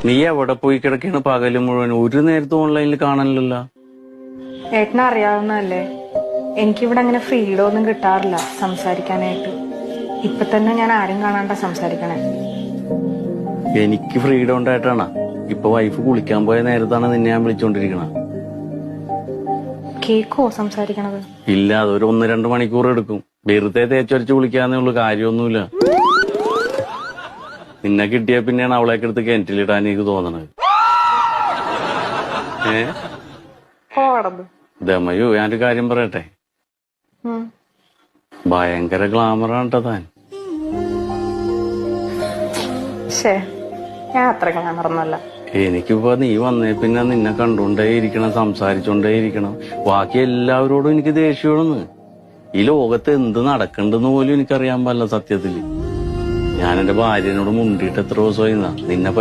നീ എവിടെ പോയി കിടക്കാണ് പകല് മുഴുവൻ? ഒരു നേരത്തെ ഓൺലൈനിൽ കാണാനില്ലല്ലോ. ഏട്ടനെ അറിയാവുന്നതല്ലേ, എനിക്കിവിടെ അങ്ങനെ ഫ്രീഡം ഒന്നും കിട്ടാറില്ല സംസാരിക്കാനായിട്ട്. ഇപ്പൊ തന്നെ ഞാൻ ആരും കാണാണ്ട സംസാരിക്കണേ. എനിക്ക് ഫ്രീഡം ഉണ്ടായിട്ടാണ്. ഇപ്പൊ വൈഫ് കുളിക്കാൻ പോയ നേരത്താണ് നിന്നെ ഞാൻ വിളിച്ചോണ്ടിരിക്കണ. കേക്കോ സംസാരിക്കണത്? ഇല്ല, അതൊരു 1-2 മണിക്കൂർ എടുക്കും. വെറുതെ തേച്ചൊരച്ച് കുളിക്കാന്നേ ഉള്ളു, കാര്യമൊന്നുമില്ല. നിന്നെ കിട്ടിയ പിന്നെയാണ് അവളേക്ക് എടുത്ത് കിണറ്റിലിടാൻ എനിക്ക് തോന്നണത്. ദമയു, ഞാനൊരു കാര്യം പറയട്ടെ. ഭയങ്കര ഗ്ലാമറാണ് ട്ടോ താൻ. ഞാൻ അത്ര ഗ്ലാമറൊന്നുമല്ല. എനിക്കിപ്പോ നീ വന്നേ പിന്നെ നിന്നെ കണ്ടോണ്ടേ ഇരിക്കണം, സംസാരിച്ചോണ്ടേ ഇരിക്കണം. ബാക്കി എല്ലാവരോടും എനിക്ക് ദേഷ്യമാണെന്ന്. ഈ ലോകത്ത് എന്ത് നടക്കണ്ടെന്ന് പോലും എനിക്കറിയാൻ പാടില്ല സത്യത്തില്. ഞാൻ എന്റെ ഭാര്യനോട് മുണ്ടിയിട്ട് എത്ര ദിവസമായി നിന്നെ